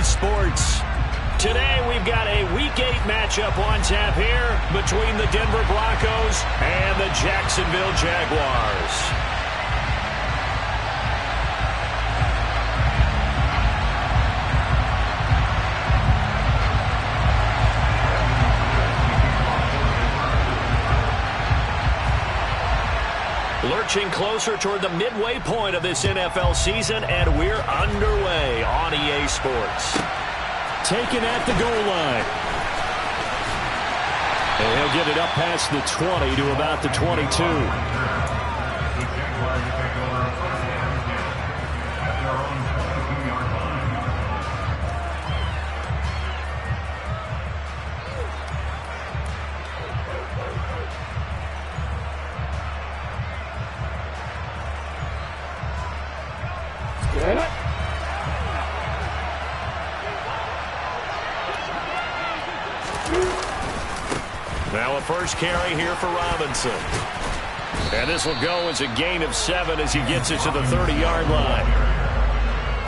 Sports. Today we've got a Week 8 matchup on tap here between the Denver Broncos and the Jacksonville Jaguars. Lurching closer toward the midway point of this NFL season, and we're underway on EA Sports. Taken at the goal line. And he'll get it up past the 20 to about the 22. Now a first carry here for Robinson. And this will go as a gain of 7 as he gets it to the 30-yard line.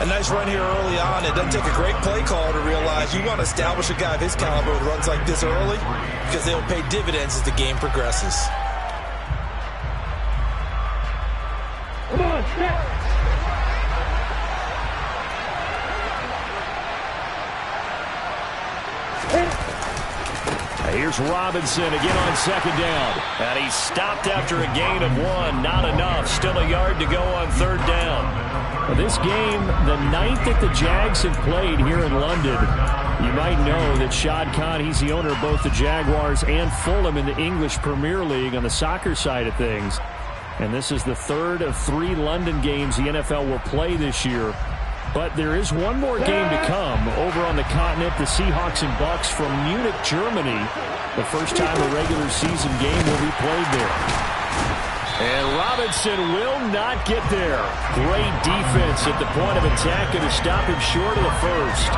A nice run here early on. It doesn't take a great play caller to realize you want to establish a guy of his caliber with runs like this early because they'll pay dividends as the game progresses. Come on, snap. Here's Robinson again on second down. And he's stopped after a gain of 1. Not enough. Still a yard to go on third down. This game, the 9th that the Jags have played here in London. You might know that Shad Khan, he's the owner of both the Jaguars and Fulham in the English Premier League on the soccer side of things. And this is the 3rd of 3 London games the NFL will play this year. But there is one more game to come over on the continent. The Seahawks and Bucks from Munich, Germany. The first time a regular season game will be played there. And Robinson will not get there. Great defense at the point of attack and to stop him short of the first.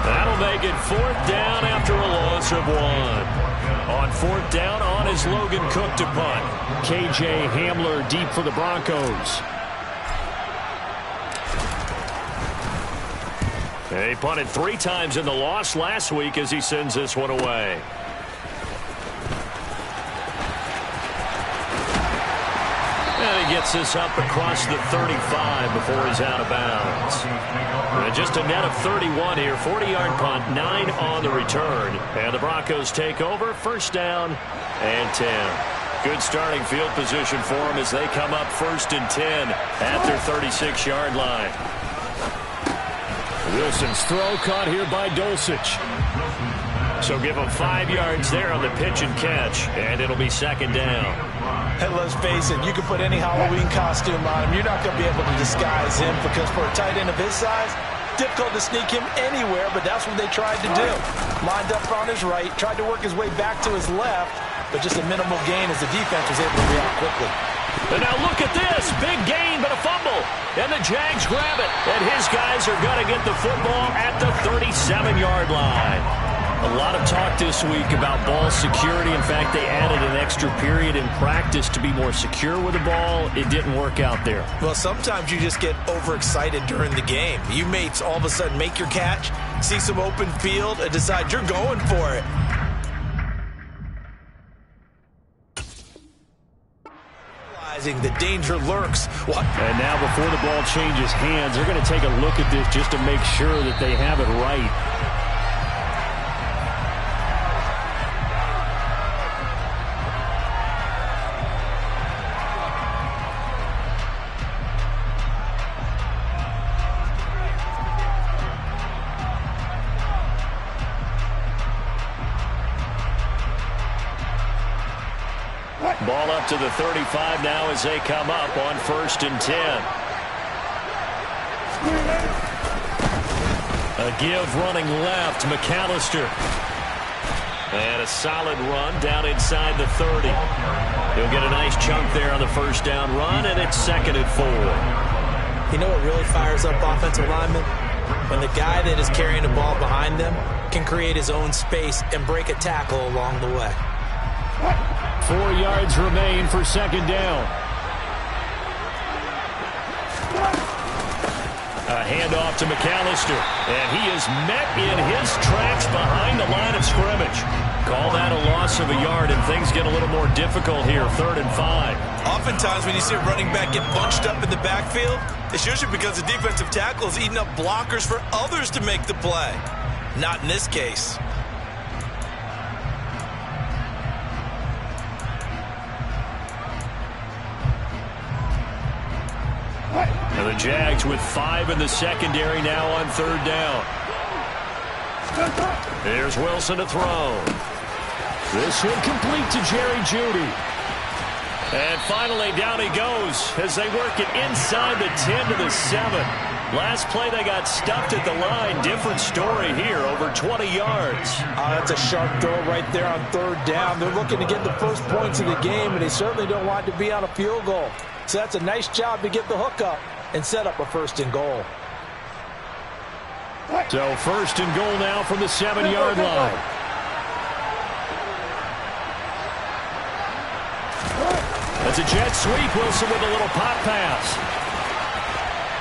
That'll make it 4th down after a loss of 1. On 4th down, on is Logan Cook to punt. KJ Hamler deep for the Broncos. He punted 3 times in the loss last week as he sends this one away. And he gets this up across the 35 before he's out of bounds. And just a net of 31 here. 40-yard punt, 9 on the return. And the Broncos take over. First down and 10. Good starting field position for them as they come up 1st and 10 at their 36-yard line. Wilson's throw caught here by Dulcich. So give him 5 yards there on the pitch and catch, and it'll be 2nd down. And let's face it, you can put any Halloween costume on him. You're not going to be able to disguise him because for a tight end of his size, difficult to sneak him anywhere, but that's what they tried to do. Lined up on his right, tried to work his way back to his left, but just a minimal gain as the defense was able to react quickly. And now look at this. Big gain, but a fumble. And the Jags grab it. And his guys are going to get the football at the 37-yard line. A lot of talk this week about ball security. In fact, they added an extra period in practice to be more secure with the ball. It didn't work out there. Well, sometimes you just get overexcited during the game. You may all of a sudden make your catch, see some open field, and decide you're going for it. The danger lurks. And now before the ball changes hands, they're going to take a look at this just to make sure that they have it right. Ball up to the 35 now as they come up on 1st and 10. A give running left, McAllister. And a solid run down inside the 30. He'll get a nice chunk there on the first down run, and it's 2nd and 4. You know what really fires up offensive linemen? When the guy that is carrying the ball behind them can create his own space and break a tackle along the way. 4 yards remain for 2nd down. A handoff to McAllister, and he is met in his tracks behind the line of scrimmage. Call that a loss of a yard, and things get a little more difficult here, 3rd and 5. Oftentimes when you see a running back get bunched up in the backfield, it's usually because the defensive tackle is eating up blockers for others to make the play. Not in this case. And the Jags with 5 in the secondary now on 3rd down. Here's Wilson to throw. This incomplete to Jerry Jeudy. And finally down he goes as they work it inside the 10 to the 7. Last play they got stuffed at the line. Different story here, over 20 yards. That's a sharp throw right there on 3rd down. They're looking to get the first points of the game, and they certainly don't want to be on a field goal. So that's a nice job to get the hook up and set up a 1st and goal. So 1st and goal now from the 7-yard line. That's a jet sweep. Wilson with a little pop pass.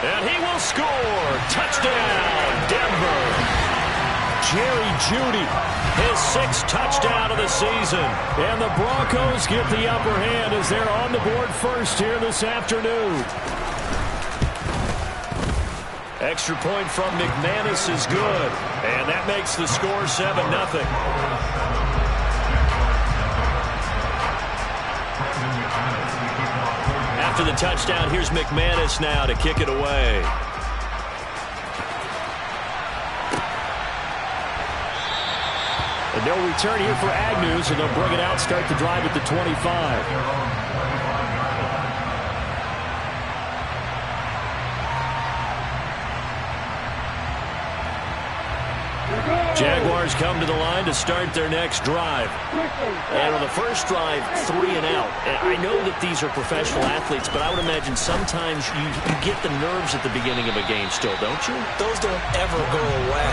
And he will score. Touchdown, Denver. Jerry Jeudy, his 6th touchdown of the season. And the Broncos get the upper hand as they're on the board first here this afternoon. Extra point from McManus is good. And that makes the score 7-0. After the touchdown, here's McManus now to kick it away. And no return here for Agnew, so they'll bring it out, start the drive at the 25. Jaguars come to the line to start their next drive. And on the first drive, 3 and out. And I know that these are professional athletes, but I would imagine sometimes you get the nerves at the beginning of a game still, don't you? Those don't ever go away.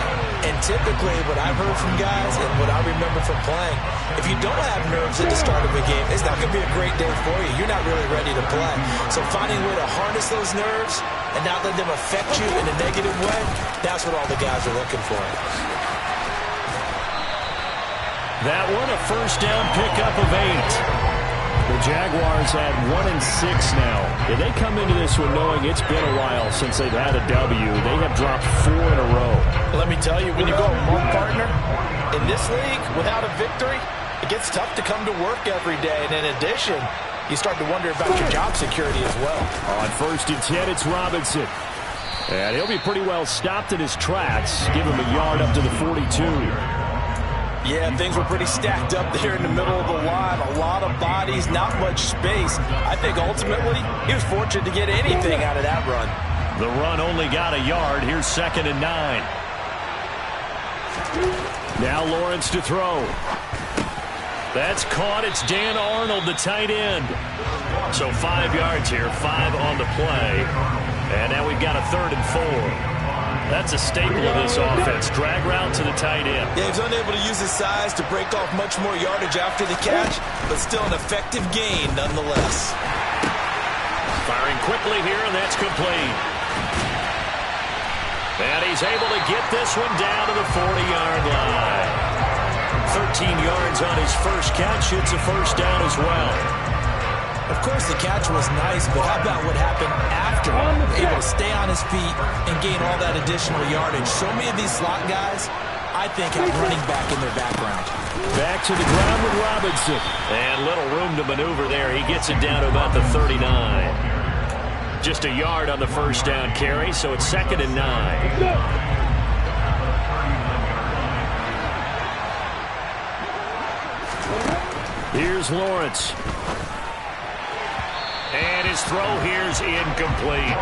And typically what I've heard from guys and what I remember from playing, if you don't have nerves at the start of a game, it's not going to be a great day for you. You're not really ready to play. So finding a way to harness those nerves and not let them affect you in a negative way, that's what all the guys are looking for. That one, a 1st down pickup of 8. The Jaguars at 1-6 now. And they come into this one knowing it's been a while since they've had a W. They have dropped 4 in a row. Let me tell you, when you go a month partner, in this league, without a victory, it gets tough to come to work every day. And in addition, you start to wonder about your job security as well. On 1st and 10, it's Robinson. And he'll be pretty well stopped in his tracks. Give him a yard up to the 42. Yeah, things were pretty stacked up there in the middle of the line. A lot of bodies, not much space. I think ultimately he was fortunate to get anything out of that run. The run only got a yard. Here's 2nd and 9. Now Lawrence to throw. That's caught. It's Dan Arnold, the tight end. So 5 yards here, 5 on the play. And now we've got a 3rd and 4. That's a staple of this offense. Drag route to the tight end. Yeah, he's unable to use his size to break off much more yardage after the catch, but still an effective gain nonetheless. Firing quickly here, and that's complete. And he's able to get this one down to the 40-yard line. 13 yards on his first catch. It's a 1st down as well. Of course, the catch was nice, but how about what happened after? Able to stay on his feet and gain all that additional yardage. So many of these slot guys, I think, have running back in their background. Back to the ground with Robinson. And little room to maneuver there. He gets it down to about the 39. Just a yard on the 1st down carry, so it's 2nd and 9. Here's Lawrence. And his throw here's incomplete.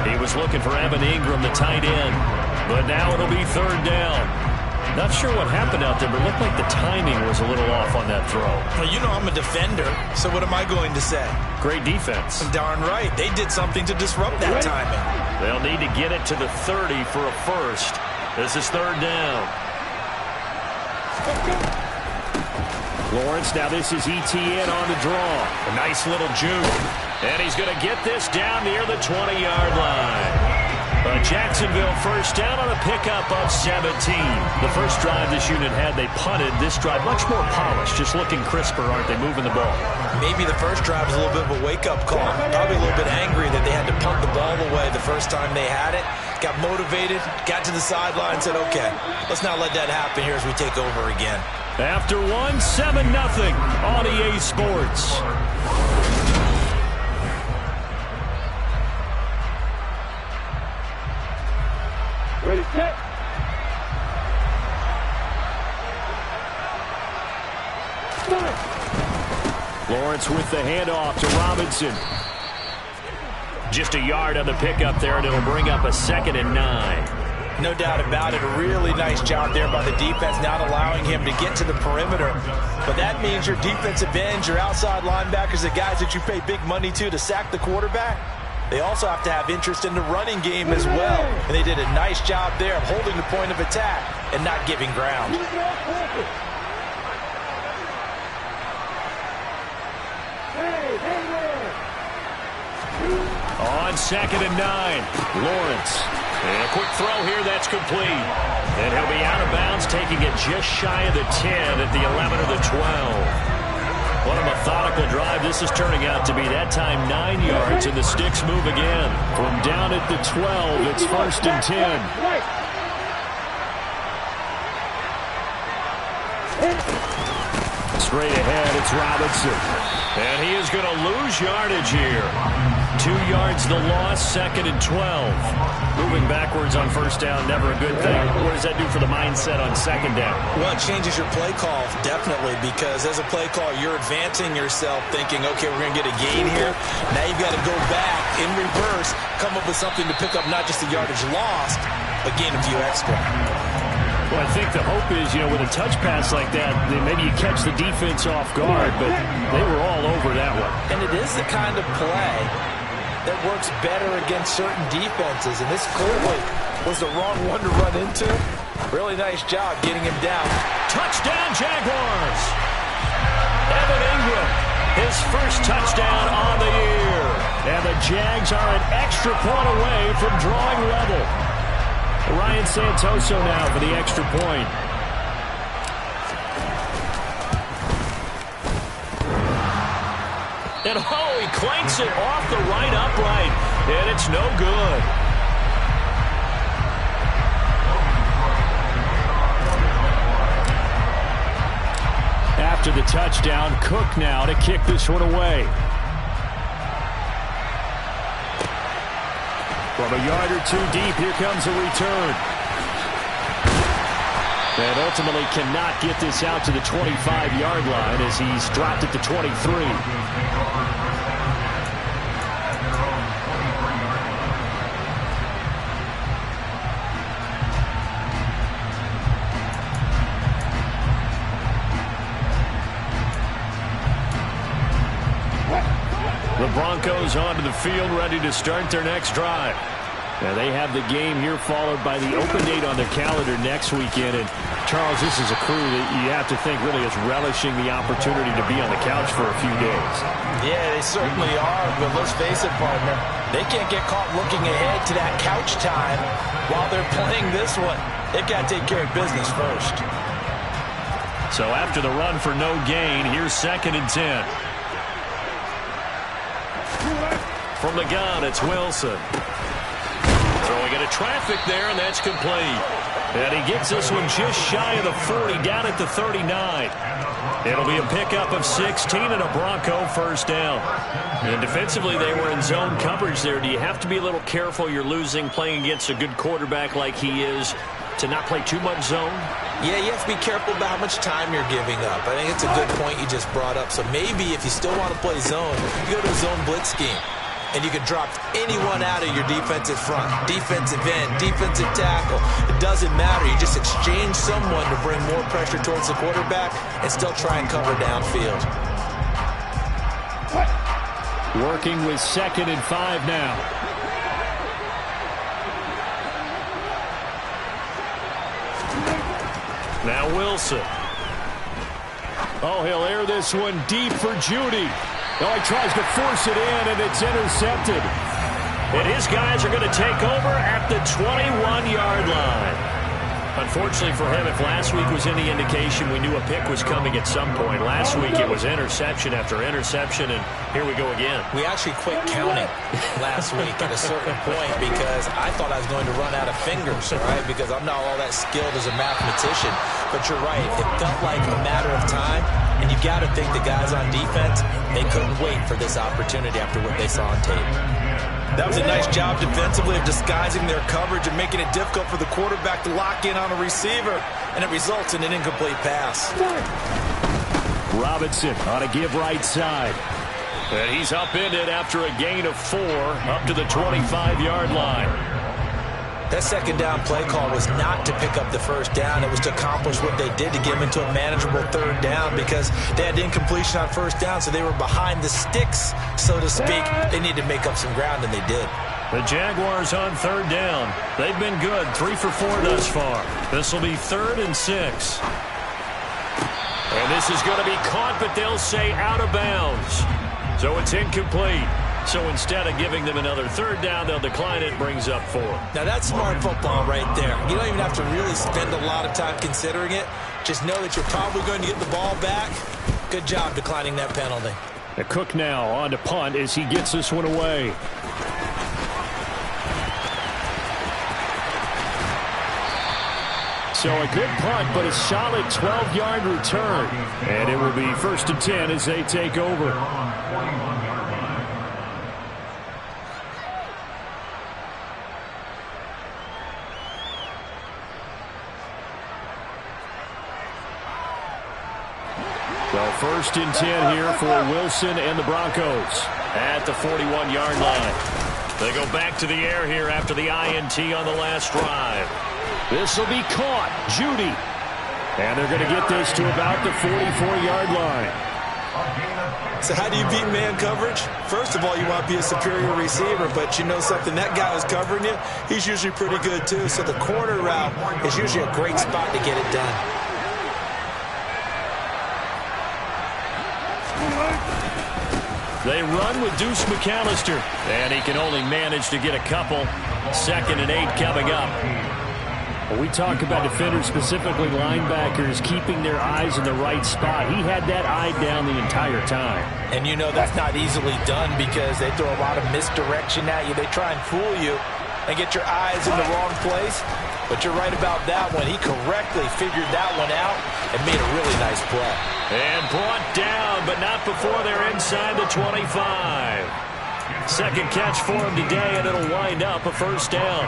He was looking for Evan Ingram, the tight end. But now it'll be 3rd down. Not sure what happened out there, but it looked like the timing was a little off on that throw. Well, you know I'm a defender, so what am I going to say? Great defense. Darn right. They did something to disrupt that timing. They'll need to get it to the 30 for a 1st. This is 3rd down. Lawrence, now this is ETN on the draw. A nice little juke. And he's going to get this down near the 20-yard line. Jacksonville first down on a pickup of 17. The first drive this unit had, they punted. This drive, much more polished, just looking crisper, aren't they, moving the ball? Maybe the first drive was a little bit of a wake-up call. Probably a little bit angry that they had to punt the ball away the first time they had it. Got motivated, got to the sideline, said, okay, let's not let that happen here as we take over again. After one, 7-0 on EA Sports. Ready, set. Lawrence with the handoff to Robinson. Just a yard on the pickup there, and it'll bring up a 2nd and 9. No doubt about it. A really nice job there by the defense, not allowing him to get to the perimeter. But that means your defensive ends, your outside linebackers, the guys that you pay big money to sack the quarterback, they also have to have interest in the running game as well. And they did a nice job there of holding the point of attack and not giving ground. On 2nd and 9, Lawrence. And a quick throw here, that's complete. And he'll be out of bounds, taking it just shy of the 10 at the 11 or the 12. What a methodical drive this is turning out to be. That time 9 yards, and the sticks move again. From down at the 12, it's 1st and 10. Straight ahead, it's Robinson. And he is going to lose yardage here. 2 yards the loss, 2nd and 12. Moving backwards on first down, never a good thing. What does that do for the mindset on 2nd down? Well, it changes your play call, definitely, because as a play call, you're advancing yourself thinking, okay, we're going to get a gain here. Now you've got to go back in reverse, come up with something to pick up not just the yardage lost, but gain a few extra. Well, I think the hope is, with a touch pass like that, maybe you catch the defense off guard, but they were all over that one. And it is the kind of play that works better against certain defenses, and this clearly was the wrong one to run into. Really nice job getting him down. Touchdown, Jaguars! Evan Ingram, his first touchdown on the year. And the Jags are an extra point away from drawing level. Ryan Santoso now for the extra point. And he clanks it off the right upright, and it's no good. After the touchdown, Cook now to kick this one away. From a yard or two deep, here comes a return. And ultimately cannot get this out to the 25-yard line as he's dropped at the 23. The Broncos onto the field, ready to start their next drive. Now they have the game here followed by the open date on their calendar next weekend. And Charles, this is a crew that you have to think really is relishing the opportunity to be on the couch for a few days. Yeah, they certainly are, but let's face it, partner. They can't get caught looking ahead to that couch time while they're playing this one. They've got to take care of business first. So after the run for no gain, here's 2nd and 10. From the gun, it's Wilson. Throwing into traffic there, and that's complete. And he gets this one just shy of the 40, down at the 39. It'll be a pickup of 16 and a Bronco first down. And defensively, they were in zone coverage there. Do you have to be a little careful? You're losing, playing against a good quarterback like he is, to not play too much zone? Yeah, you have to be careful about how much time you're giving up. I think it's a good point you just brought up. So maybe if you still want to play zone, you go to a zone blitz scheme. And you can drop anyone out of your defensive front, defensive end, defensive tackle. It doesn't matter. You just exchange someone to bring more pressure towards the quarterback and still try and cover downfield. Working with 2nd and 5 now. Now Wilson. Oh, he'll air this one deep for Judy. Oh, he tries to force it in, and it's intercepted. And his guys are going to take over at the 21-yard line. Unfortunately for him, if last week was any indication, we knew a pick was coming at some point. Last week it was interception after interception, and here we go again. We actually quit counting last week at a certain point because I thought I was going to run out of fingers, right? Because I'm not all that skilled as a mathematician. But you're right, it felt like a matter of time, and you got to think the guys on defense, they couldn't wait for this opportunity after what they saw on tape. That was a nice job defensively of disguising their coverage and making it difficult for the quarterback to lock in on a receiver, and it results in an incomplete pass. Robinson on a give right side. And he's upended after a gain of 4 up to the 25-yard line. That second down play call was not to pick up the first down. It was to accomplish what they did to get them into a manageable third down because they had incompletion on first down, so they were behind the sticks, so to speak. They needed to make up some ground, and they did. The Jaguars on third down. They've been good, 3 for 4 thus far. This will be 3rd and 6. And this is going to be caught, but they'll say out of bounds. So it's incomplete. So instead of giving them another third down, they'll decline it, brings up 4. Now that's smart football right there. You don't even have to really spend a lot of time considering it. Just know that you're probably going to get the ball back. Good job declining that penalty. The Cook now on to punt as he gets this one away. So a good punt, but a solid 12-yard return. And it will be 1st and 10 as they take over. Well, 1st and 10 here for Wilson and the Broncos at the 41-yard line. They go back to the air here after the INT on the last drive. This will be caught. Judy. And they're going to get this to about the 44-yard line. So how do you beat man coverage? First of all, you want to be a superior receiver, but you know something, that guy who's covering you, he's usually pretty good too. So the corner route is usually a great spot to get it done. They run with Deuce McAllister, and he can only manage to get a couple. 2nd and 8 coming up. Well, we talk about defenders, specifically linebackers, keeping their eyes in the right spot. He had that eye down the entire time. And you know that's not easily done because they throw a lot of misdirection at you. They try and fool you and get your eyes in the wrong place. But you're right about that one. He correctly figured that one out and made a really nice play. And brought down, but not before they're inside the 25. Second catch for him today, and it'll wind up a 1st down.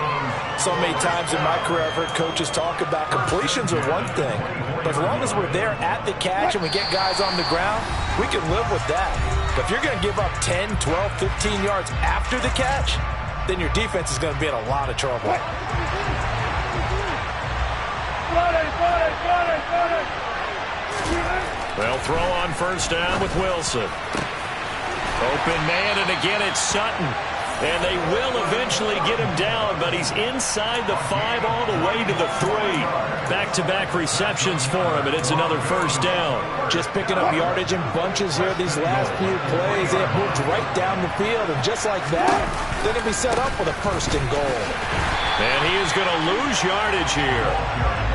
So many times in my career, I've heard coaches talk about completions are one thing. But as long as we're there at the catch and we get guys on the ground, we can live with that. But if you're going to give up 10, 12, 15 yards after the catch, then your defense is going to be in a lot of trouble. They'll throw on 1st down with Wilson. Open man, and again it's Sutton. And they will eventually get him down, but he's inside the 5 all the way to the 3. Back-to-back receptions for him, and it's another 1st down. Just picking up yardage in bunches here these last few plays. They have moved right down the field, and just like that, they're going to be set up with a 1st and goal. And he is going to lose yardage here.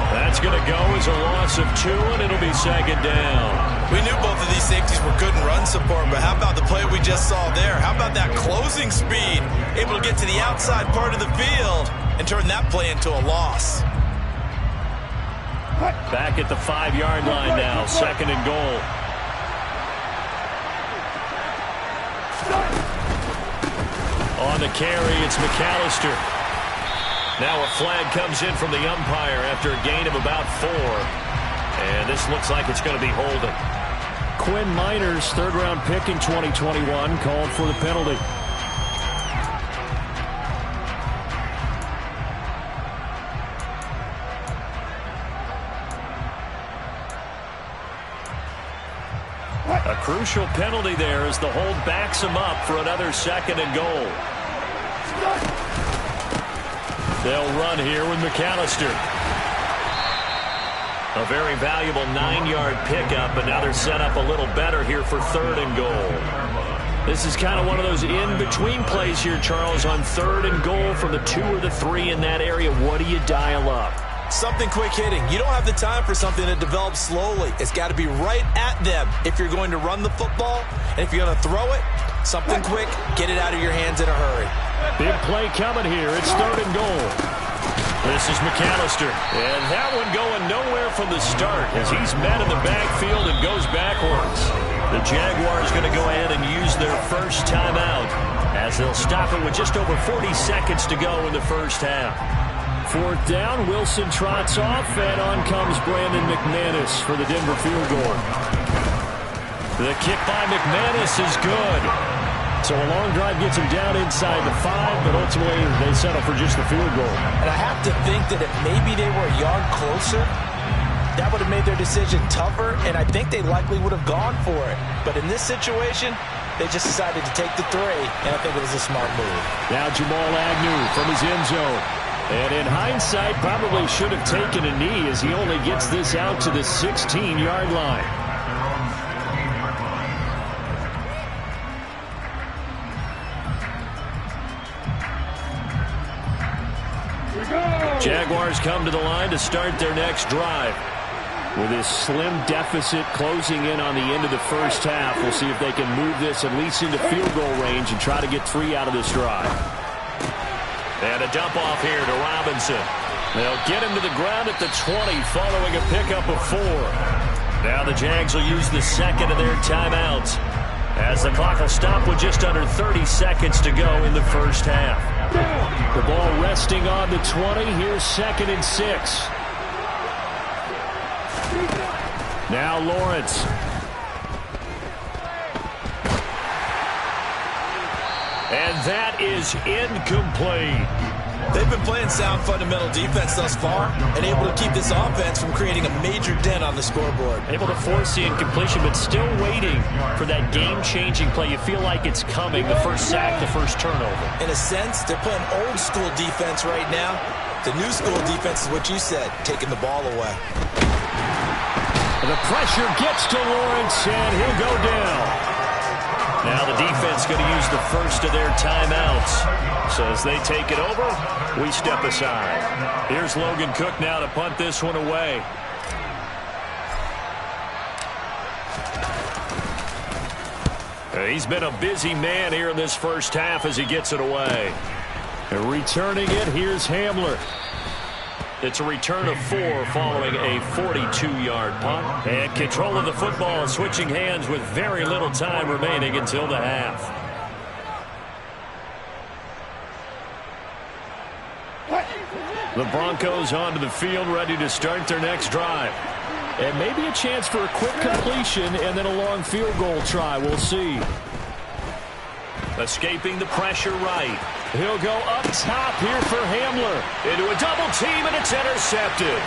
That's going to go as a loss of 2, and it'll be 2nd down. We knew both of these safeties were good in run support, but how about the play we just saw there? How about that closing speed? Able to get to the outside part of the field and turn that play into a loss. Back at the 5-yard line now, 2nd and goal. On the carry, it's McAllister. Now a flag comes in from the umpire after a gain of about 4. And this looks like it's going to be holding. Quinn Miners, 3rd-round pick in 2021, called for the penalty. A crucial penalty there as the hold backs him up for another 2nd and goal. They'll run here with McAllister. A very valuable 9-yard pickup, but now they're set up a little better here for 3rd and goal. This is kind of one of those in-between plays here, Charles, on 3rd and goal from the 2 or the 3 in that area. What do you dial up? Something quick hitting. You don't have the time for something that develops slowly. It's got to be right at them if you're going to run the football. And if you're going to throw it, something quick, get it out of your hands in a hurry. Big play coming here. It's 3rd and goal. This is McAllister. And that one going nowhere from the start as he's met in the backfield and goes backwards. The Jaguars going to go ahead and use their first timeout as they'll stop it with just over 40 seconds to go in the first half. 4th down, Wilson trots off, and on comes Brandon McManus for the Denver field goal. The kick by McManus is good. So a long drive gets him down inside the 5, but ultimately they settle for just the field goal. And I have to think that if maybe they were a yard closer, that would have made their decision tougher, and I think they likely would have gone for it. But in this situation, they just decided to take the 3, and I think it was a smart move. Now Jamal Agnew from his end zone. And in hindsight, probably should have taken a knee as he only gets this out to the 16-yard line. Jaguars come to the line to start their next drive. With this slim deficit closing in on the end of the first half, we'll see if they can move this at least into field goal range and try to get 3 out of this drive. And a dump off here to Robinson. They'll get him to the ground at the 20 following a pickup of 4. Now the Jags will use the second of their timeouts as the clock will stop with just under 30 seconds to go in the first half. The ball resting on the 20. Here's 2nd and 6. Now Lawrence. And that is incomplete. They've been playing sound fundamental defense thus far and able to keep this offense from creating a major dent on the scoreboard. Able to force the incompletion, but still waiting for that game-changing play. You feel like it's coming, the first sack, the first turnover. In a sense, they're playing old-school defense right now. The new-school defense is what you said, taking the ball away. The pressure gets to Lawrence, and he'll go down. Now the defense going to use the first of their timeouts. So as they take it over, we step aside. Here's Logan Cook now to punt this one away. He's been a busy man here in this first half as he gets it away. And returning it, here's Hamler. It's a return of 4 following a 42-yard punt. And control of the football, switching hands with very little time remaining until the half. The Broncos onto the field, ready to start their next drive. And maybe a chance for a quick completion and then a long field goal try. We'll see. Escaping the pressure right. He'll go up top here for Hamler. Into a double team, and it's intercepted.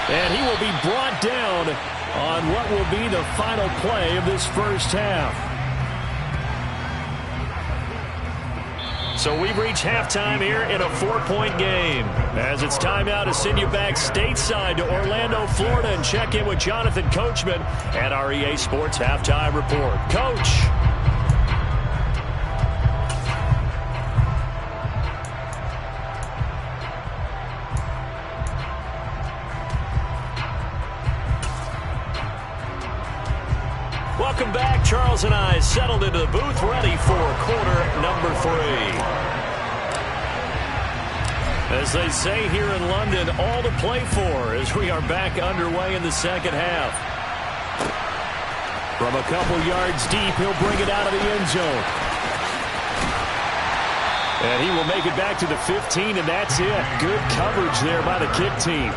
And he will be brought down on what will be the final play of this first half. So we've reached halftime here in a 4-point game. As it's time now to send you back stateside to Orlando, Florida, and check in with Jonathan Coachman at our EA Sports Halftime Report. Coach. Welcome back. Charles and I settled into the booth, ready for quarter number 3. As they say here in London, all to play for as we are back underway in the second half. From a couple yards deep, he'll bring it out of the end zone. And he will make it back to the 15, and that's it. Good coverage there by the kick team.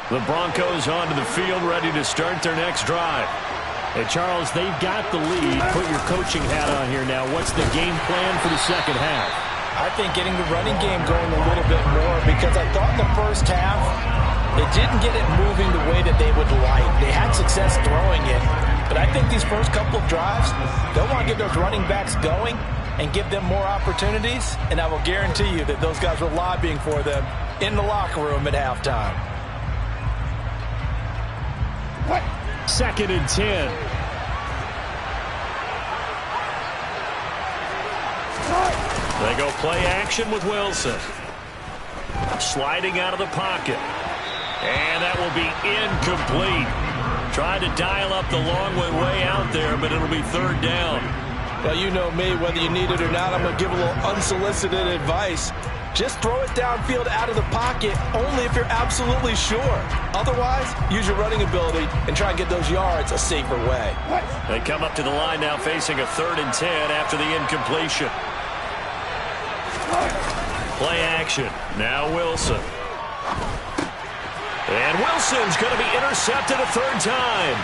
The Broncos onto the field, ready to start their next drive. And Charles, they've got the lead. Put your coaching hat on here now. What's the game plan for the second half? I think getting the running game going a little bit more, because I thought in the first half they didn't get it moving the way that they would like. They had success throwing it, but I think these first couple of drives, they'll want to get those running backs going and give them more opportunities, and I will guarantee you that those guys were lobbying for them in the locker room at halftime. 2nd and 10. They go play action with Wilson. Sliding out of the pocket. And that will be incomplete. Trying to dial up the long way out there, but it'll be 3rd down. Well, you know me, whether you need it or not, I'm going to give a little unsolicited advice. Just throw it downfield out of the pocket only if you're absolutely sure. Otherwise, use your running ability and try and get those yards a safer way. They come up to the line now facing a 3rd and 10 after the incompletion. Play action. Now Wilson. And Wilson's going to be intercepted a 3rd time.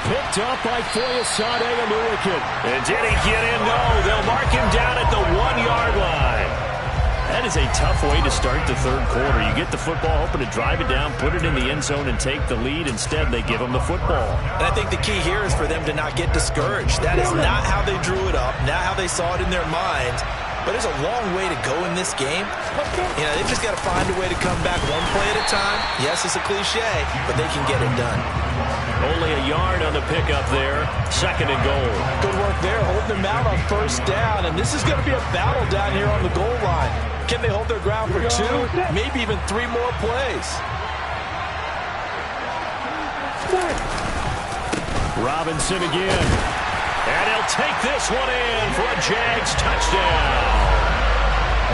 Picked up by Foyesade Aluakin. And did he get in? No. They'll mark him down at the 1-yard line. That is a tough way to start the 3rd quarter. You get the football, hoping to drive it down, put it in the end zone, and take the lead. Instead, they give him the football. And I think the key here is for them to not get discouraged. That is not how they drew it up, not how they saw it in their minds. But there's a long way to go in this game. You know, they've just got to find a way to come back one play at a time. Yes, it's a cliche, but they can get it done. Only a yard on the pickup there. 2nd and goal. Good work there, holding them out on 1st down. And this is going to be a battle down here on the goal line. Can they hold their ground for 2, maybe even 3 more plays? Robinson again. And he'll take this one in for a Jags touchdown.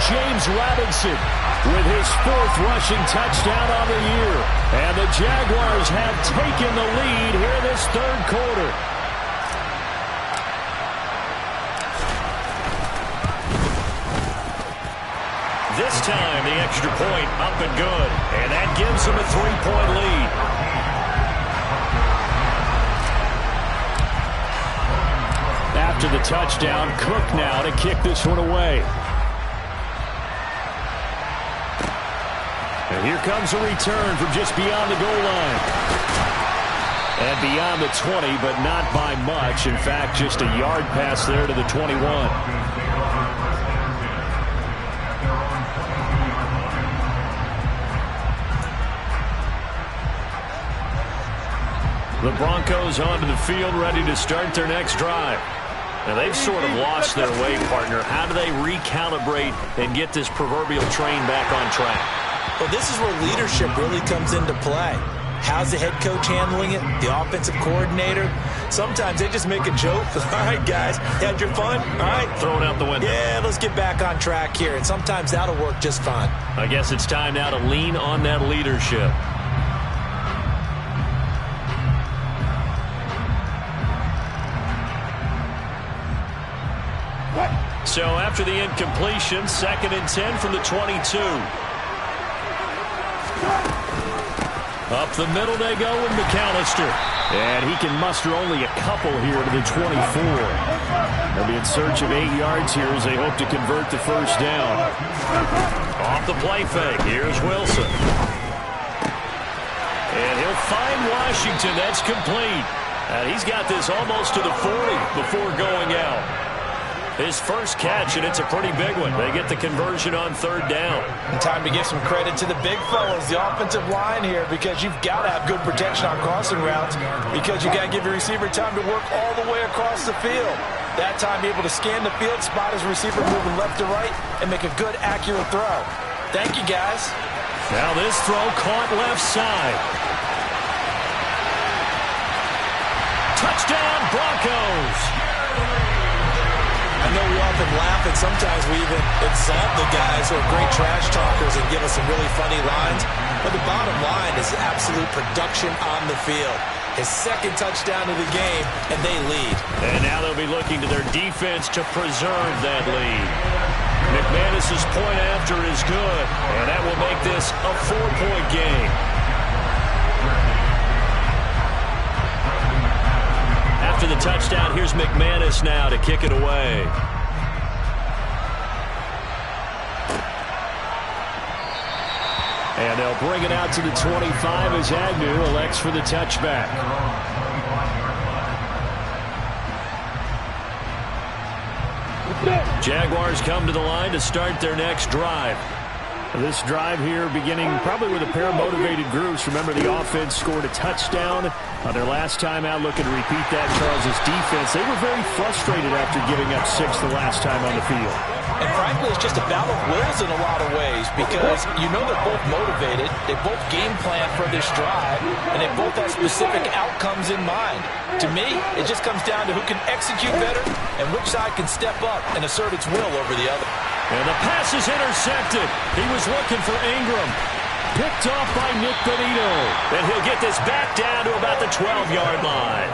James Robinson with his 4th rushing touchdown on the year. And the Jaguars have taken the lead here in this 3rd quarter. This time the extra point up and good. And that gives them a 3-point lead. After the touchdown, Cook now to kick this one away. And here comes a return from just beyond the goal line. And beyond the 20, but not by much. In fact, just a yard pass there to the 21. The Broncos onto the field, ready to start their next drive. Now, they've sort of lost their way, partner. How do they recalibrate and get this proverbial train back on track? Well, this is where leadership really comes into play. How's the head coach handling it? The offensive coordinator? Sometimes they just make a joke. All right, guys, had your fun? All right. Throw it out the window. Yeah, let's get back on track here. And sometimes that'll work just fine. I guess it's time now to lean on that leadership. So after the incompletion, 2nd and 10 from the 22. Up the middle they go with McAllister. And he can muster only a couple here to the 24. They'll be in search of 8 yards here as they hope to convert the 1st down. Off the play fake, here's Wilson. And he'll find Washington. That's complete. And he's got this almost to the 40 before going out. His first catch, and it's a pretty big one. They get the conversion on 3rd down. And time to give some credit to the big fellas, the offensive line here, because you've got to have good protection on crossing routes, because you got to give your receiver time to work all the way across the field. That time, be able to scan the field, spot his receiver moving left to right, and make a good, accurate throw. Thank you, guys. Now this throw caught left side. Touchdown, Broncos. I know we often laugh, and sometimes we even insult the guys who are great trash talkers and give us some really funny lines. But the bottom line is absolute production on the field. His 2nd touchdown of the game, and they lead. And now they'll be looking to their defense to preserve that lead. McManus's point after is good, and that will make this a 4-point game. After the touchdown, here's McManus now to kick it away. And they'll bring it out to the 25 as Agnew elects for the touchback. Jaguars come to the line to start their next drive. This drive here beginning probably with a pair of motivated groups. Remember, the offense scored a touchdown on their last time out. Looking to repeat that. Charles' defense, they were very frustrated after giving up 6 the last time on the field. And frankly, it's just a battle of wills in a lot of ways because you know they're both motivated. They both game plan for this drive, and they both have specific outcomes in mind. To me, it just comes down to who can execute better and which side can step up and assert its will over the other. And the pass is intercepted. He was looking for Ingram. Picked off by Nick Benito. And he'll get this back down to about the 12-yard line.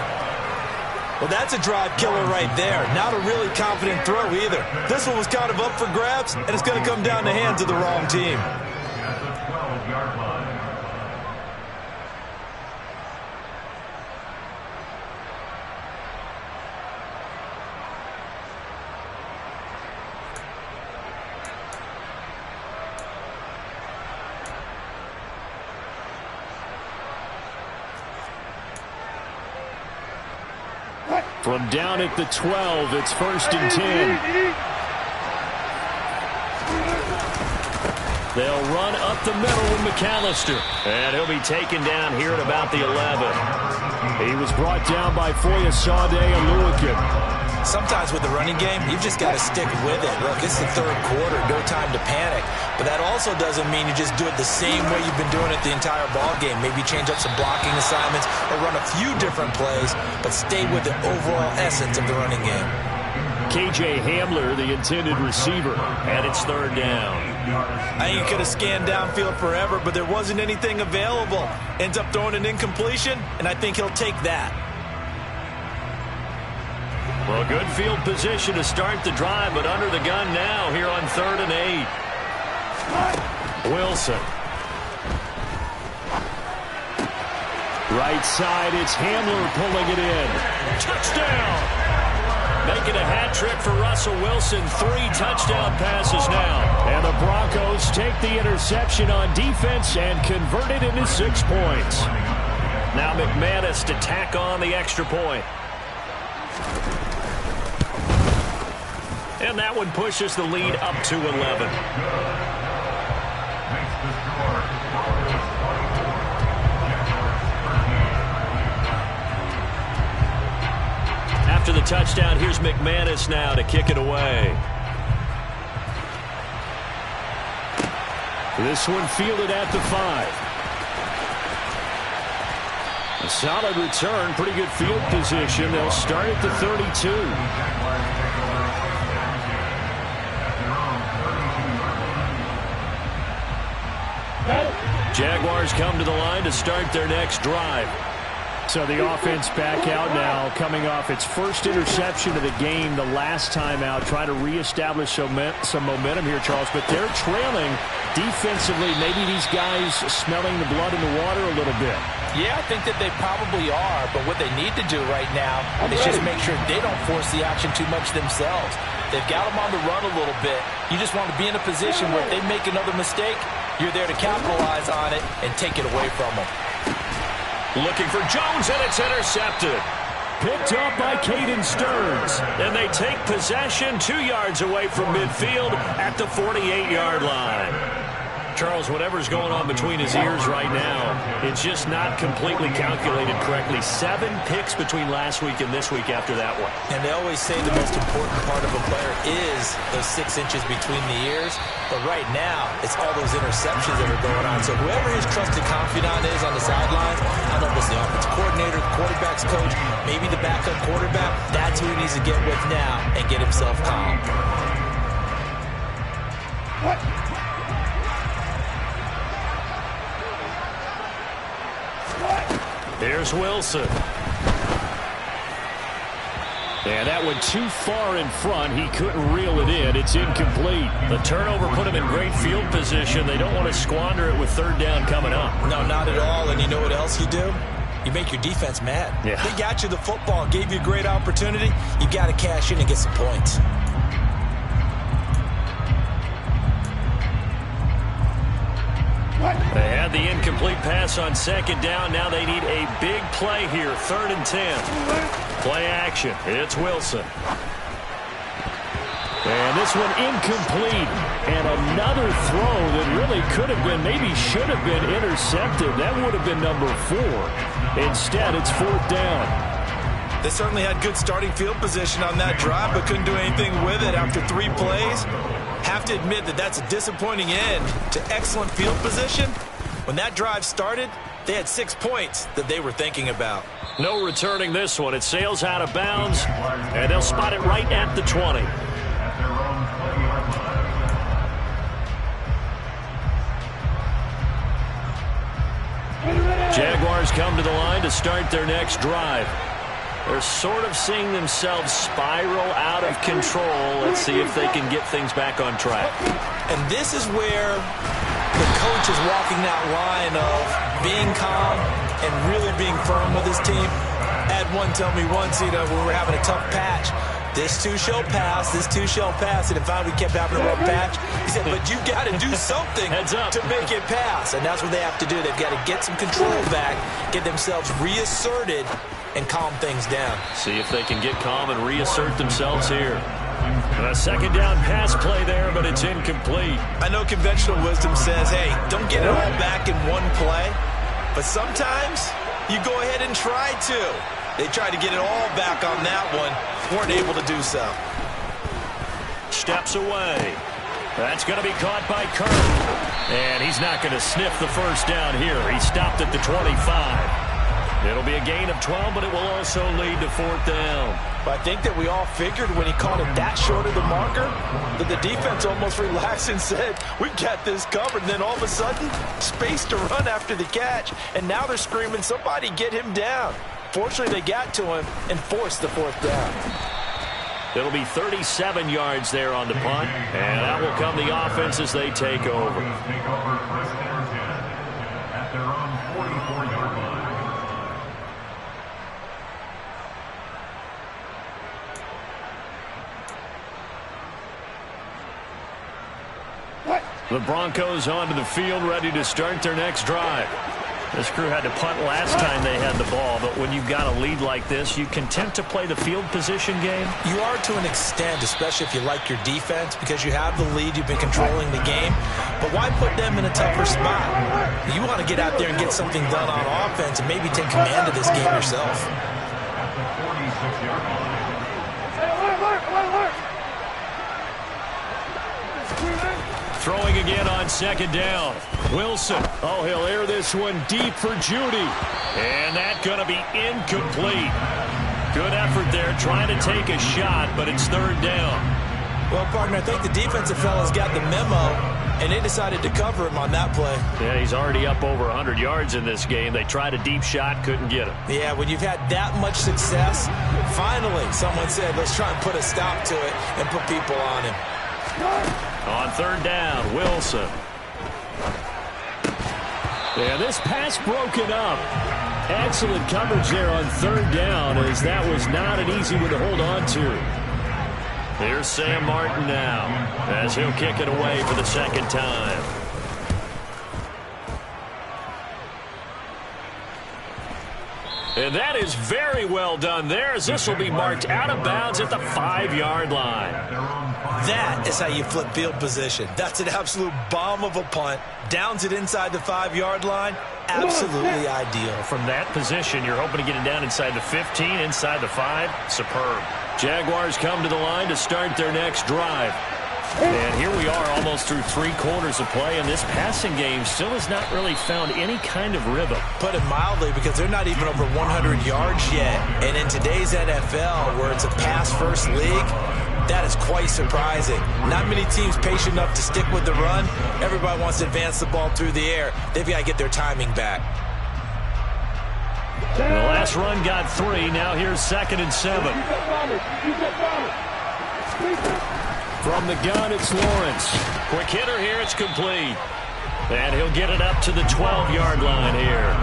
Well, that's a drive killer right there. Not a really confident throw either. This one was kind of up for grabs, and it's going to come down the hands of the wrong team. From down at the 12, it's 1st and 10. They'll run up the middle with McAllister. And he'll be taken down here at about the 11. He was brought down by Foya Sade and Lewican. Sometimes with the running game, you've just got to stick with it. Look, it's the third quarter, no time to panic. But that also doesn't mean you just do it the same way you've been doing it the entire ball game. Maybe change up some blocking assignments or run a few different plays, but stay with the overall essence of the running game. KJ Hamler, the intended receiver. And it's 3rd down. I think he could have scanned downfield forever, but there wasn't anything available. Ends up throwing an incompletion, and I think he'll take that. Well, good field position to start the drive, but under the gun now here on 3rd and 8. Wilson. Right side, it's Hamler pulling it in. Touchdown! Making a hat trick for Russell Wilson. 3 touchdown passes now. And the Broncos take the interception on defense and convert it into 6 points. Now McManus to tack on the extra point. And that one pushes the lead up to 11. After the touchdown, here's McManus now to kick it away. This one fielded at the 5. A solid return, pretty good field position. They'll start at the 32. Jaguars come to the line to start their next drive. So the offense back out now, coming off its first interception of the game the last time out, trying to reestablish some momentum here, Charles. But they're trailing defensively. Maybe these guys smelling the blood in the water a little bit. Yeah, I think that they probably are, but what they need to do right now is just make sure they don't force the action too much themselves. They've got them on the run a little bit. You just want to be in a position where if they make another mistake, you're there to capitalize on it and take it away from them. Looking for Jones, and it's intercepted. Picked up by Caden Stearns. And they take possession 2 yards away from midfield at the 48-yard line. Charles, whatever's going on between his ears right now, it's just not completely calculated correctly. 7 picks between last week and this week after that one. And they always say the most important part of a player is those 6 inches between the ears. But right now, it's all those interceptions that are going on. So whoever his trusted confidant is on the sidelines, I don't know if it's the offensive coordinator, the quarterback's coach, maybe the backup quarterback, that's who he needs to get with now and get himself calm. Here's Wilson. And that one too far in front. He couldn't reel it in. It's incomplete. The turnover put him in great field position. They don't want to squander it with 3rd down coming up. No, not at all. And you know what else you do? You make your defense mad. Yeah. They got you the football, gave you a great opportunity. You got to cash in and get some points. They had the incomplete pass on second down. Now they need a big play here. 3rd and 10. Play action. It's Wilson. And this one incomplete. And another throw that really could have been, maybe should have been intercepted. That would have been number 4. Instead, it's 4th down. They certainly had good starting field position on that drive, but couldn't do anything with it after 3 plays. Have to admit that that's a disappointing end to excellent field position. When that drive started, they had 6 points that they were thinking about. No returning this one. It sails out of bounds, and they'll spot it right at the 20. Jaguars come to the line to start their next drive. They're sort of seeing themselves spiral out of control. Let's see if they can get things back on track. And this is where the coach is walking that line of being calm and really being firm with his team. I had one tell me once, when we were having a tough patch, this too shall pass, this too shall pass. And if we kept having a rough patch, he said, but you got to do something to make it pass. And that's what they have to do. They've got to get some control back, get themselves reasserted, and calm things down. See if they can get calm and reassert themselves here. A second down pass play there, but it's incomplete. I know conventional wisdom says, hey, don't get it all back in one play. But sometimes you go ahead and try to. They tried to get it all back on that one. Weren't able to do so. Steps away. That's going to be caught by Kirk. And he's not going to sniff the first down here. He stopped at the 25. It'll be a gain of 12, but it will also lead to 4th down. But I think that we all figured when he caught it that short of the marker that the defense almost relaxed and said, we got this covered. And then all of a sudden, space to run after the catch. And now they're screaming, somebody get him down. Fortunately, they got to him and forced the 4th down. It'll be 37 yards there on the punt. And that will come the offense as they take over. At their own 44-yard line. The Broncos onto the field, ready to start their next drive. This crew had to punt last time they had the ball, but when you've got a lead like this, you content to play the field position game? You are to an extent, especially if you like your defense, because you have the lead, you've been controlling the game. But why put them in a tougher spot? You want to get out there and get something done on offense and maybe take command of this game yourself. At the 46-yard line. Throwing again on second down. Wilson. Oh, he'll air this one deep for Judy. And that's going to be incomplete. Good effort there trying to take a shot, but it's 3rd down. Well, partner, I think the defensive fellas got the memo, and they decided to cover him on that play. Yeah, he's already up over 100 yards in this game. They tried a deep shot, couldn't get him. Yeah, when you've had that much success, finally someone said, let's try and put a stop to it and put people on him. On 3rd down, Wilson. Yeah, this pass broken up. Excellent coverage there on 3rd down, as that was not an easy one to hold on to. Here's Sam Martin now, as he'll kick it away for the 2nd time. And that is very well done there, as this will be marked out of bounds at the 5-yard line. That is how you flip field position. That's an absolute bomb of a punt. Downs it inside the 5-yard line. Absolutely ideal. From that position, you're hoping to get it down inside the 15, inside the 5. Superb. Jaguars come to the line to start their next drive. And here we are almost through 3 quarters of play, and this passing game still has not really found any kind of rhythm. Put it mildly, because they're not even over 100 yards yet. And in today's NFL, where it's a pass-first league, that is quite surprising. Not many teams patient enough to stick with the run. Everybody wants to advance the ball through the air. They've got to get their timing back. The last run got 3. Now here's 2nd and 7. From the gun, it's Lawrence. Quick hitter here, it's complete. And he'll get it up to the 12-yard line here.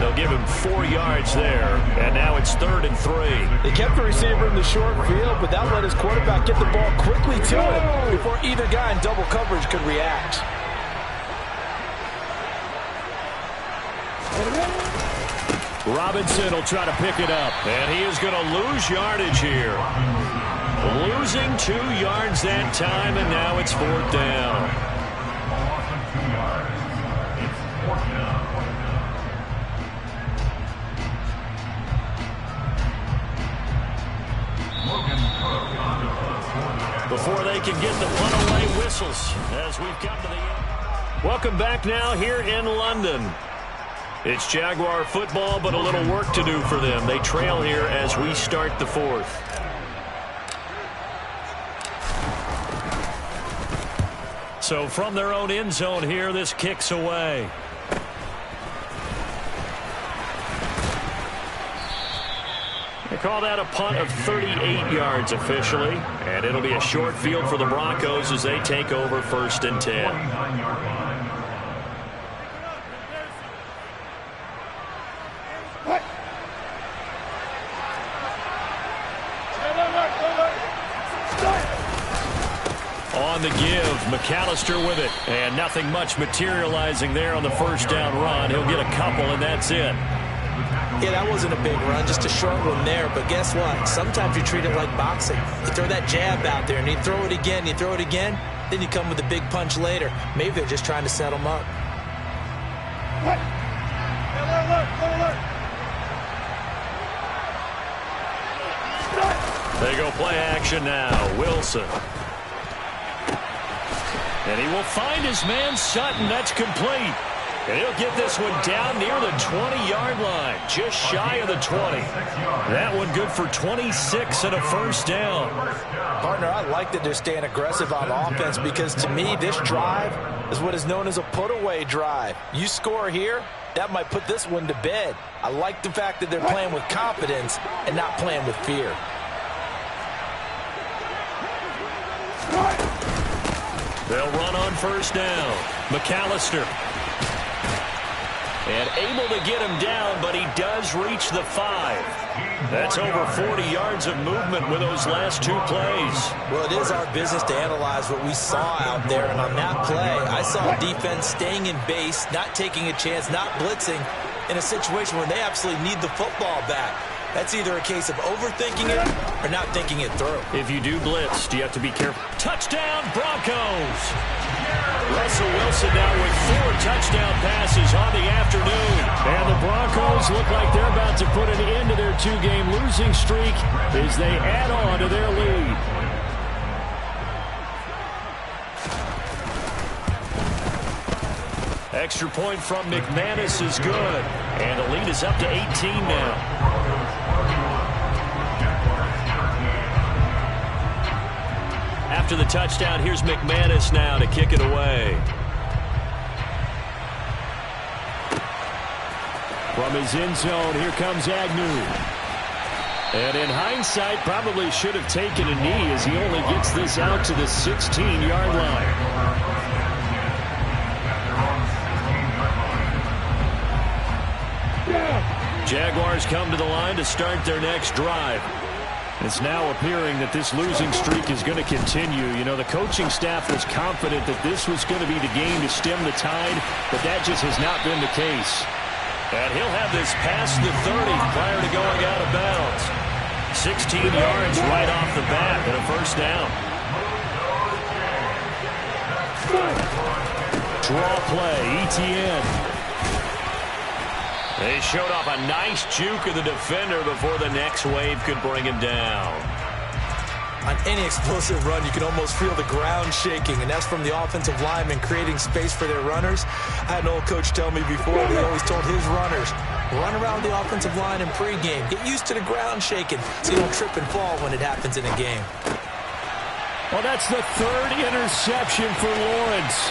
They'll give him 4 yards there. And now it's 3rd and 3. They kept the receiver in the short field, but that let his quarterback get the ball quickly to him before either guy in double coverage could react. Robinson will try to pick it up. And he is going to lose yardage here. Losing 2 yards that time, and now it's 4th down. Before they can get the punt-away whistles as we've come to the end. Welcome back now here in London. It's Jaguar football, but a little work to do for them. They trail here as we start the 4th. So from their own end zone here, this kicks away. They call that a punt of 38 yards officially, and it'll be a short field for the Broncos as they take over 1st and 10. On the give, McAllister with it, and nothing much materializing there on the 1st down run. He'll get a couple, and that's it. Yeah, that wasn't a big run, just a short one there. But guess what? Sometimes you treat it like boxing. You throw that jab out there, and you throw it again, then you come with a big punch later. Maybe they're just trying to set him up. They go play action now. Wilson. And he will find his man Sutton. That's complete. And he'll get this one down near the 20-yard line, just shy of the 20. That one good for 26 and a 1st down. Partner, I like that they're staying aggressive on offense because to me this drive is what is known as a put-away drive. You score here, that might put this one to bed. I like the fact that they're playing with confidence and not playing with fear. They'll run on 1st down. McAllister. And able to get him down, but he does reach the 5. That's over 40 yards of movement with those last 2 plays. Well, it is our business to analyze what we saw out there, and on that play, I saw defense staying in base, not taking a chance, not blitzing, in a situation where they absolutely need the football back. That's either a case of overthinking it or not thinking it through. If you do blitz, do you have to be careful? Touchdown, Broncos! Russell Wilson now with 4 touchdown passes on the afternoon. And the Broncos look like they're about to put an end to their 2-game losing streak as they add on to their lead. Extra point from McManus is good. And the lead is up to 18 now. After the touchdown, here's McManus now to kick it away. From his end zone, here comes Agnew. And in hindsight, probably should have taken a knee as he only gets this out to the 16-yard line. Jaguars come to the line to start their next drive. It's now appearing that this losing streak is going to continue. You know, the coaching staff was confident that this was going to be the game to stem the tide, but that just has not been the case. And he'll have this past the 30 prior to going out of bounds. 16 yards right off the bat and a 1st down. Draw play, ETN. They showed off a nice juke of the defender before the next wave could bring him down. On any explosive run, you can almost feel the ground shaking, and that's from the offensive linemen creating space for their runners. I had an old coach tell me before, he always told his runners, run around the offensive line in pregame. Get used to the ground shaking so you don't trip and fall when it happens in a game. Well, that's the 3rd interception for Lawrence.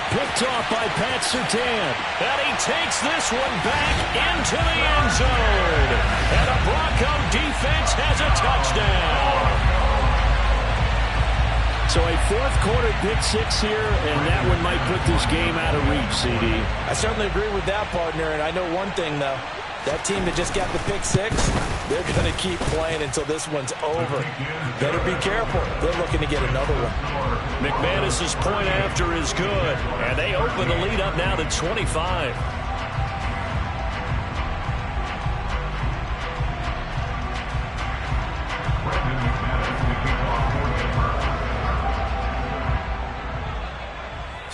Picked off by Pat Surtain. And he takes this one back into the end zone. And a Bronco defense has a touchdown. So a 4th quarter pick 6 here, and that one might put this game out of reach, CD. I certainly agree with that, partner, and I know one thing, though. That team that just got the pick 6, they're going to keep playing until this one's over. Better be careful. They're looking to get another one. McManus's point after is good, and they open the lead up now to 25.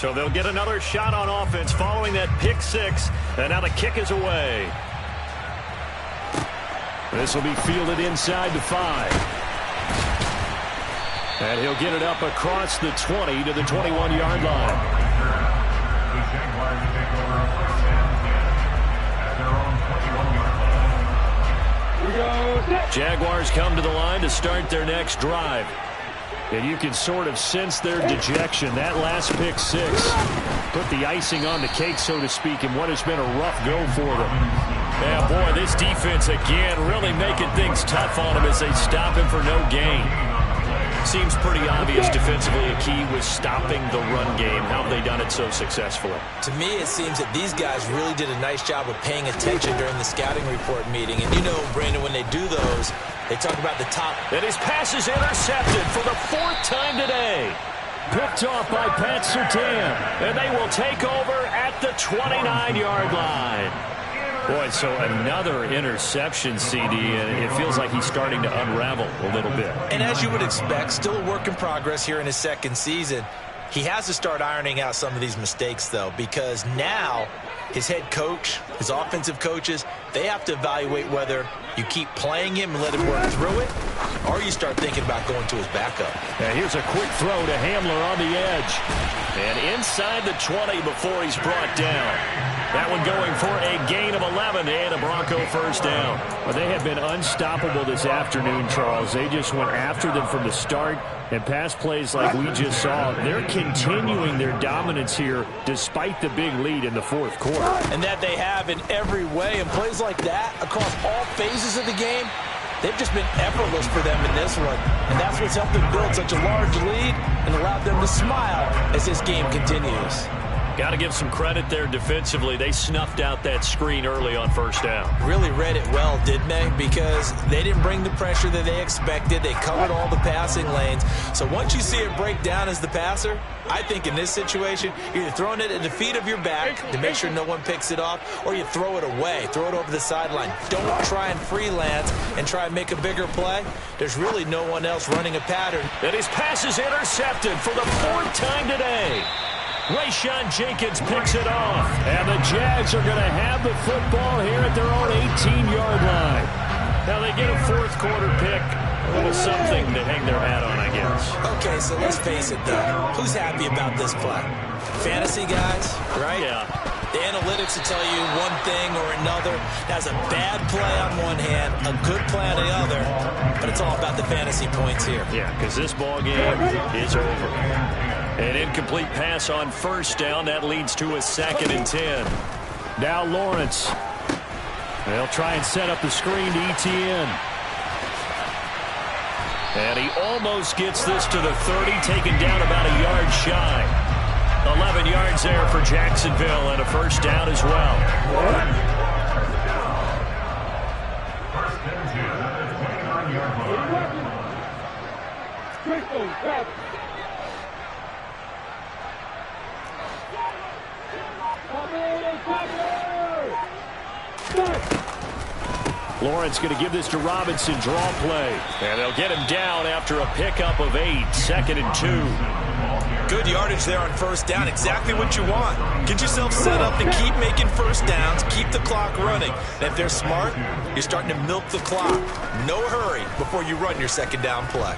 So they'll get another shot on offense following that pick six. And now the kick is away. This will be fielded inside the 5. And he'll get it up across the 20 to the 21-yard line. The Jaguars take over a first and 10 at their own 21-yard line. Jaguars come to the line to start their next drive. And you can sort of sense their dejection. That last pick six put the icing on the cake, so to speak, in what has been a rough go for them. Yeah, boy, this defense again really making things tough on him as they stop him for no gain. Seems pretty obvious defensively a key was stopping the run game. How have they done it so successfully? To me, it seems that these guys really did a nice job of paying attention during the scouting report meeting. And you know, Brandon, when they do those, they talk about the top. And his pass is intercepted for the 4th time today. Picked off by Pat Surtain. And they will take over at the 29-yard line. Boy, so another interception, CD, and it feels like he's starting to unravel a little bit. And as you would expect, still a work in progress here in his second season. He has to start ironing out some of these mistakes, though, because now his head coach, his offensive coaches, they have to evaluate whether you keep playing him and let him work through it, or you start thinking about going to his backup. And here's a quick throw to Hamler on the edge. And inside the 20 before he's brought down. That one going for a gain of 11 and a Bronco first down. Well, they have been unstoppable this afternoon, Charles. They just went after them from the start, and pass plays like we just saw. They're continuing their dominance here despite the big lead in the 4th quarter. And that they have in every way. And plays like that across all phases of the game, they've just been effortless for them in this one. And that's what's helped them build such a large lead and allowed them to smile as this game continues. Got to give some credit there defensively. They snuffed out that screen early on first down. Really read it well, didn't they? Because they didn't bring the pressure that they expected. They covered all the passing lanes. So once you see it break down as the passer, I think in this situation, you're either throwing it at the feet of your back to make sure no one picks it off, or you throw it away, throw it over the sideline. Don't try and freelance and try and make a bigger play. There's really no one else running a pattern. And his pass is intercepted for the 4th time today. Rayshawn Jenkins picks it off. And the Jags are going to have the football here at their own 18-yard line. Now they get a 4th quarter pick. A little something to hang their hat on, I guess. Okay, so let's face it, though. Who's happy about this play? Fantasy guys, right? Yeah. The analytics will tell you one thing or another. Has a bad play on one hand, a good play on the other, but it's all about the fantasy points here. Yeah, because this ball game is over. An incomplete pass on first down. That leads to a 2nd and 10. Now Lawrence. They'll try and set up the screen to ETN. And he almost gets this to the 30, taken down about a yard shy. 11 yards there for Jacksonville and a first down as well. First and 10 at the 29-yard line. Lawrence going to give this to Robinson, draw play. And they'll get him down after a pickup of 8, 2nd and 2. Good yardage there on first down, exactly what you want. Get yourself set up to keep making first downs, keep the clock running. And if they're smart, you're starting to milk the clock. No hurry before you run your second down play.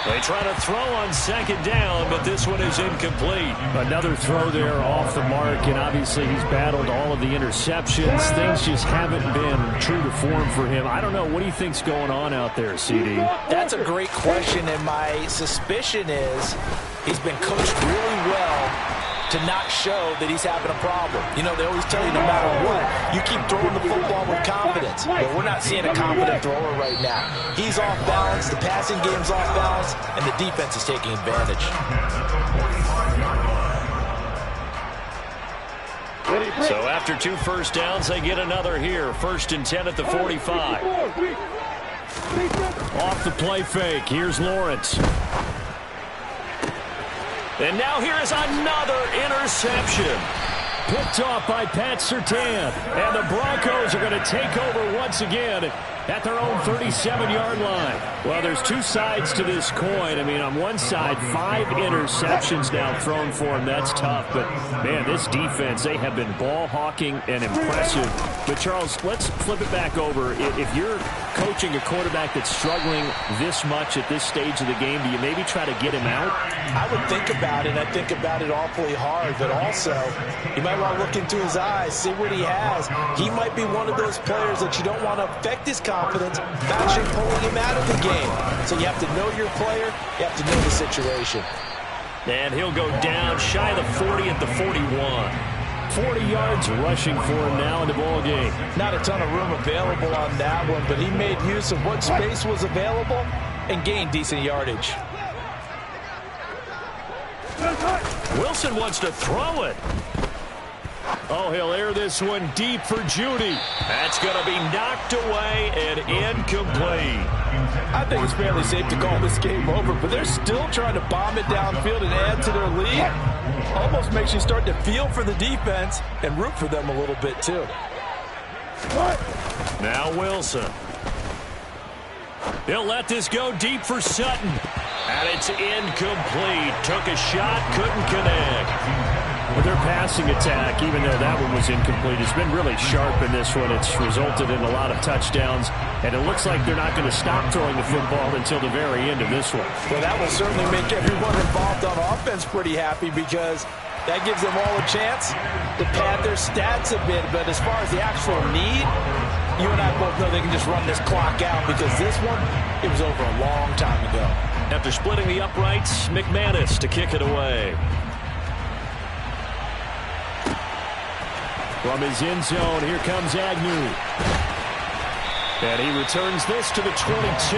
They try to throw on second down, but this one is incomplete. Another throw there off the mark, and obviously he's battled all of the interceptions. Things just haven't been true to form for him. I don't know. What do you think's going on out there, CD? That's a great question, and my suspicion is he's been coached really well to not show that he's having a problem. You know, they always tell you no matter what, you keep throwing the football with confidence. But we're not seeing a confident thrower right now. He's off balance, the passing game's off balance, and the defense is taking advantage. So after 2 first downs, they get another here. 1st and 10 at the 45. Off the play fake, here's Lawrence. And now here is another interception. Picked off by Pat Surtain. And the Broncos are going to take over once again at their own 37-yard line. Well, there's two sides to this coin. I mean, on one side, 5 interceptions now thrown for him. That's tough. But, man, this defense, they have been ball hawking and impressive. But, Charles, let's flip it back over. If you're coaching a quarterback that's struggling this much at this stage of the game, do you maybe try to get him out? I would think about it. I think about it awfully hard. But also, you might want to look into his eyes, see what he has. He might be one of those players that you don't want to affect his confidence by actually pulling him out of the game. So you have to know your player. You have to know the situation. And he'll go down shy of the 40 at the 41. 40 yards rushing for him now in the ball game. Not a ton of room available on that one, but he made use of what space was available and gained decent yardage. Wilson wants to throw it. Oh, he'll air this one deep for Judy. That's going to be knocked away and incomplete. I think it's fairly safe to call this game over, but they're still trying to bomb it downfield and add to their lead. Almost makes you start to feel for the defense and root for them a little bit, too. Now Wilson. He'll let this go deep for Sutton. And it's incomplete. Took a shot, couldn't connect. Well, their passing attack, even though that one was incomplete, has been really sharp in this one. It's resulted in a lot of touchdowns, and it looks like they're not going to stop throwing the football until the very end of this one. Well, that will certainly make everyone involved on offense pretty happy because that gives them all a chance to pad their stats a bit. But as far as the actual need, you and I both know they can just run this clock out because this one, it was over a long time ago. After splitting the uprights, McManus to kick it away. From his end zone, here comes Agnew. And he returns this to the 22.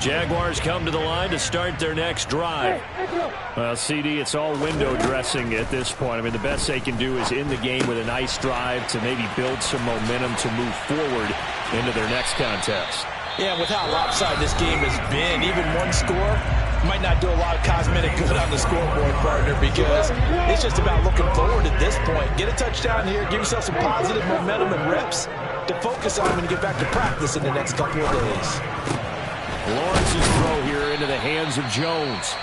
Jaguars come to the line to start their next drive. Well, CD, it's all window dressing at this point. I mean, the best they can do is end the game with a nice drive to maybe build some momentum to move forward into their next contest. Yeah, with how lopsided this game has been, even one score might not do a lot of cosmetic good on the scoreboard, partner, because it's just about looking forward at this point. Get a touchdown here, give yourself some positive momentum and reps to focus on and get back to practice in the next couple of days. Lawrence's throw here into the hands of Jones.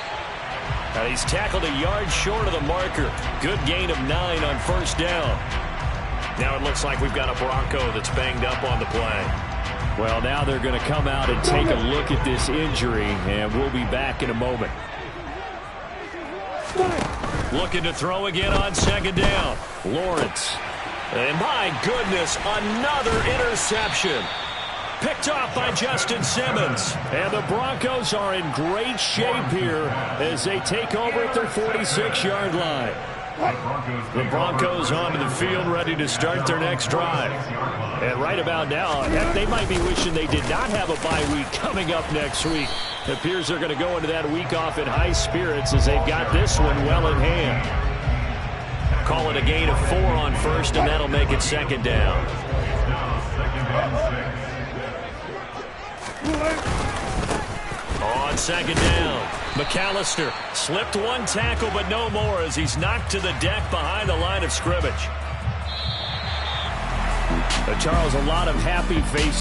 And he's tackled a yard short of the marker. Good gain of 9 on first down. Now it looks like we've got a Bronco that's banged up on the play. Well, now they're going to come out and take a look at this injury, and we'll be back in a moment. Looking to throw again on second down. Lawrence. And my goodness, another interception. Picked off by Justin Simmons. And the Broncos are in great shape here as they take over at their 46-yard line. The Broncos onto the field ready to start their next drive. And right about now, heck, they might be wishing they did not have a bye week coming up next week. It appears they're going to go into that week off in high spirits as they've got this one well in hand. Call it a gain of 4 on first, and that'll make it second down. On second down, McAllister slipped one tackle, but no more as he's knocked to the deck behind the line of scrimmage. Charles, a lot of happy faces.